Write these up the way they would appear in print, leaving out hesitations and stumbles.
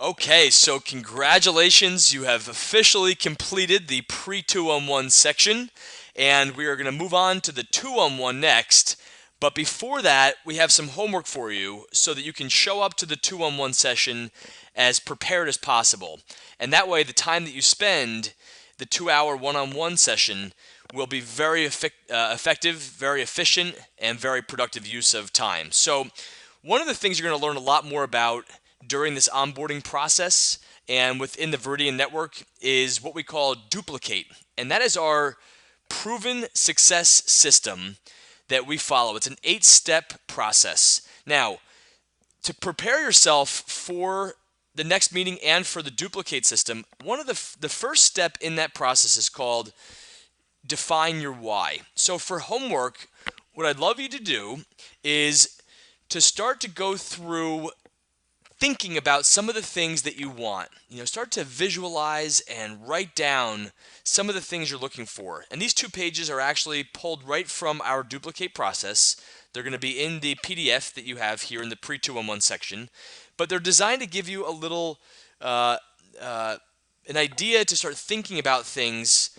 Okay, so congratulations, you have officially completed the pre-2-on-1 section, and we are going to move on to the 2-on-1 next. But before that, we have some homework for you so that you can show up to the 2-on-1 session as prepared as possible. And that way, the time that you spend, the 2-hour one-on-one session, will be very effective, very efficient, and very productive use of time. So one of the things you're going to learn a lot more about during this onboarding process and within the Veridian network is what we call duplicate. And that is our proven success system that we follow. It's an 8-step process. Now, to prepare yourself for the next meeting and for the duplicate system, one of the first step in that process is called define your why. So for homework, what I'd love you to do is to start to go through thinking about some of the things that you want. Start to visualize and write down some of the things you're looking for. And these 2 pages are actually pulled right from our duplicate process. They're going to be in the PDF that you have here in the pre-2-on-1 section. But they're designed to give you a little, an idea to start thinking about things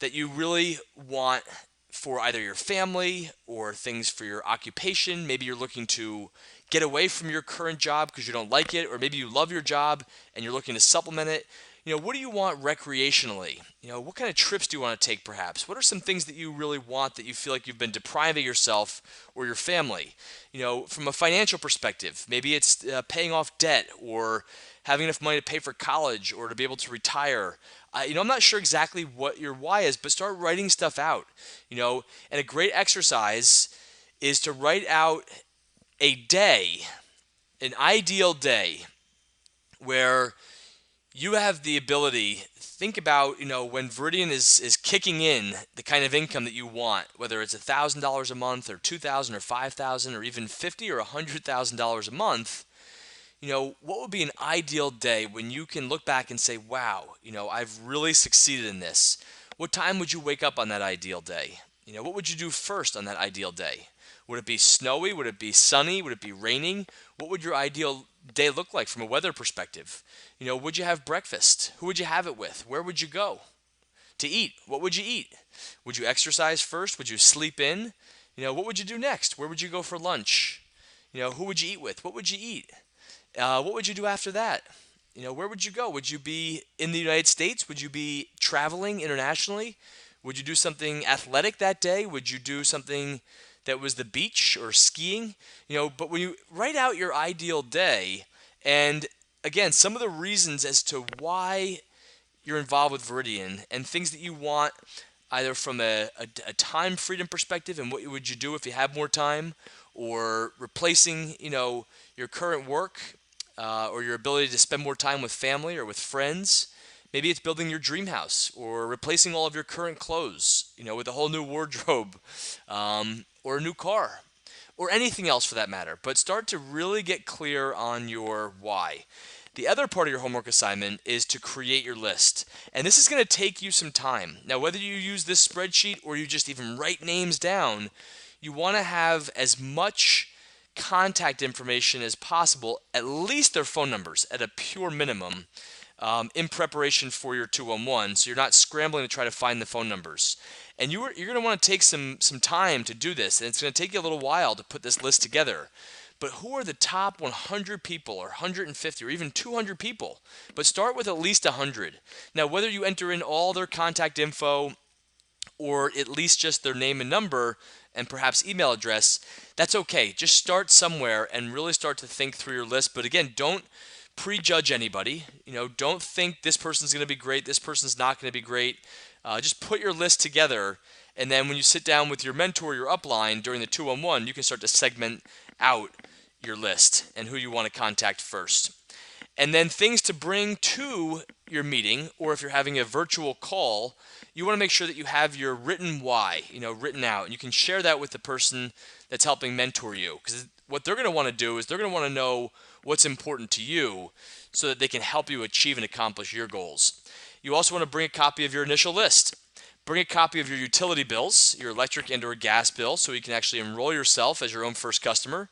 that you really want for either your family or things for your occupation. Maybe you're looking to get away from your current job because you don't like it, or maybe you love your job and you're looking to supplement it. What do you want recreationally? What kind of trips do you want to take perhaps? What are some things that you really want that you feel like you've been depriving yourself or your family? From a financial perspective, maybe it's paying off debt or having enough money to pay for college or to be able to retire. I'm not sure exactly what your why is, but start writing stuff out. And a great exercise is to write out a day, an ideal day, where you have the ability, think about, when Veridian is kicking in the kind of income that you want, whether it's $1,000 a month or $2,000 or $5,000 or even $50,000 or $100,000 a month. What would be an ideal day when you can look back and say, wow, I've really succeeded in this? What time would you wake up on that ideal day? What would you do first on that ideal day? Would it be snowy? Would it be sunny? Would it be raining? What would your ideal day look like from a weather perspective? Would you have breakfast? Who would you have it with? Where would you go to eat? What would you eat? Would you exercise first? Would you sleep in? What would you do next? Where would you go for lunch? Who would you eat with? What would you eat? What would you do after that? Where would you go? Would you be in the United States? Would you be traveling internationally? Would you do something athletic that day? Would you do something that was the beach or skiing? But when you write out your ideal day, and again, some of the reasons as to why you're involved with Veridian and things that you want, either from a time freedom perspective and what would you do if you have more time, or replacing, your current work, or your ability to spend more time with family or with friends. Maybe it's building your dream house or replacing all of your current clothes, with a whole new wardrobe, or a new car, or anything else for that matter. But start to really get clear on your why. The other part of your homework assignment is to create your list. And this is going to take you some time. Now, whether you use this spreadsheet or you just even write names down, you want to have as much contact information as possible, at least their phone numbers at a pure minimum, in preparation for your 2-on-1, so you're not scrambling to try to find the phone numbers. And you're going to want to take some time to do this, and it's going to take you a little while to put this list together. But who are the top 100 people or 150 or even 200 people? But start with at least 100. Now, whether you enter in all their contact info or at least just their name and number and perhaps email address, that's okay. Just start somewhere and really start to think through your list. But again, don't prejudge anybody. Don't think this person's going to be great, this person's not going to be great. Just put your list together, and then when you sit down with your mentor, your upline during the 2-on-1, you can start to segment out your list and who you want to contact first. And then things to bring to your meeting, or if you're having a virtual call, you want to make sure that you have your written why, written out. And you can share that with the person that's helping mentor you. Because what they're going to want to do is they're going to want to know what's important to you so that they can help you achieve and accomplish your goals. You also want to bring a copy of your initial list. Bring a copy of your utility bills, your electric and or gas bill, so you can actually enroll yourself as your own first customer.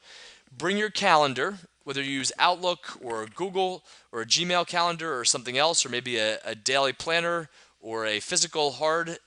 Bring your calendar whether you use Outlook or Google or a Gmail calendar or something else, or maybe a daily planner or a physical hard,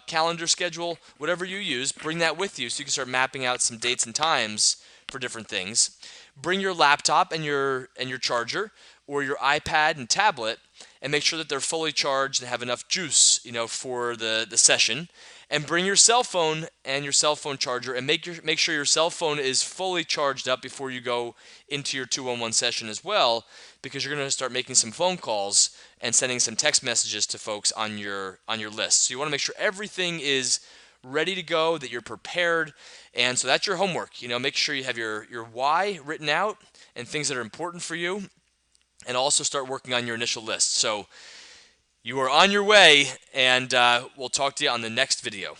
calendar schedule, whatever you use, bring that with you so you can start mapping out some dates and times for different things. Bring your laptop and your charger or your iPad and tablet and make sure that they're fully charged and have enough juice, for the session. And bring your cell phone and your cell phone charger and make sure your cell phone is fully charged up before you go into your 2-on-1 session as well, because you're going to start making some phone calls and sending some text messages to folks on your list. So you want to make sure everything is ready to go, that you're prepared. And so that's your homework. Make sure you have your why written out and things that are important for you, and also start working on your initial list. So you are on your way, and we'll talk to you on the next video.